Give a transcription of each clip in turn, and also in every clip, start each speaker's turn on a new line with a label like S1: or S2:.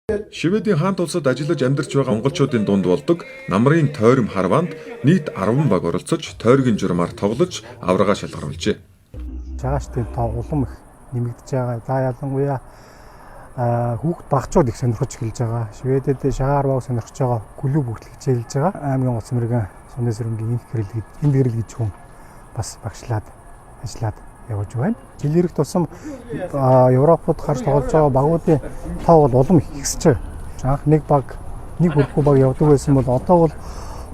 S1: Шведийн хаант улсад ажиллаж амьдарч байгаа монголчуудын дунд болдог намрын тойром харваанд нийт 10 баг оролцож, тойргийн журмаар тоглож, аврагаа шалгаруулжээ.
S2: Шагаачдын тоо улам их нэмэгдэж байгаа. За ялангуяа хүүхд багчууд их сонирхож эхэлж байгаа. Шведэд шагаа харвааг сонирхож байгаа клуб хүртэл хичээлж байгаа. Аймгийн улс мэргэн Сүнэ Сэрэмгийн энд гэрэл гэж хүн бас багшлаад ажиллаад явж байна. Жилэрэг тусам Европод гарч тоглож байгаа багуудын тоо бол улам их ихсэж байгаа. Анх нэг баг, нэг бүрхүү баг явдаг байсан бол одоо бол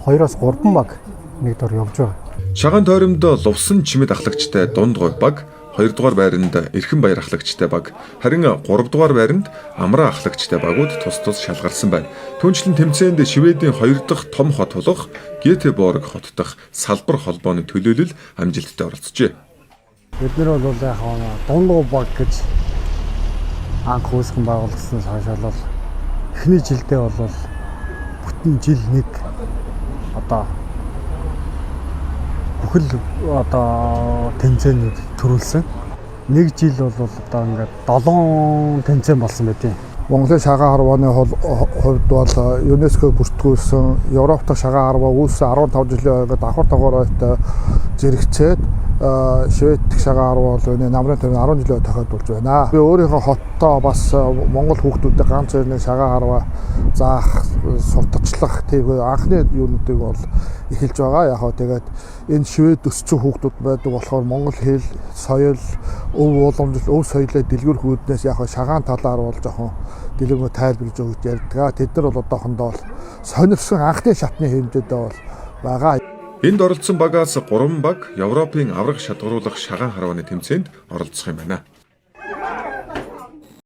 S2: 2-3 баг нэг дор явж байгаа.
S1: Шагаан тойромд лувсан чимэд ахлагчтай дунд говь баг, 2 дугаар байранд эрхэн баяр ахлагчтай баг, харин 3 дугаар байранд амраа ахлагчтай багууд тус шалгарсан байна. Түүнчлэн тэмцээнд Шведийн 2 дахь том хот болох Гетеборг хот дахь салбар холбооны төлөөлөл амжилттай оролцжээ.
S2: Бид нар бол яг дунд баг гэж анх үүсгэн байгуулсан хойш эхний жилдээ бол бүтэн жил нэг бүхэл тэмцээнүүд төрүүлсэн. Нэг жил бол ингээд 7 тэмцээн болсон байдیں۔
S3: Монголын шагаан харвааны хувьд бол ЮНЕСКО бүртгүүлсэн Европ дахь шагаан харваа үүссэн 15 жилийн ойгод давхар давхартай зэрэгцээд Швед дахь шагаан харваа бол намрын тойрон 10 жилийн тохиолдулж байна. Би өөрийнхөө хоттоо бас Монгол хүүхдүүдэд ганц нэг шагаан харваа заах, сурталчлах тийм анхны юунуудыг бол эхэлж байгаа. Яг тэгээд энэ Швед өссөн хүүхдүүд байдаг болохоор монгол хэл, соёл, өв уламжлал, өв соёлоо дэлгүүрх үүднээс яг шагаан талаар бол жоохон дэлгүүр тайлбарлаж өгч ярьдаг. Тэд нар бол одоохондоо бол сонирхсан анхны шатны хэмжээдээ бол байгаа.
S1: Энд оролцсон багаас 3 баг Европын аврах шалгаруулах шагаан харвааны тэмцээнд оролцох юм байна.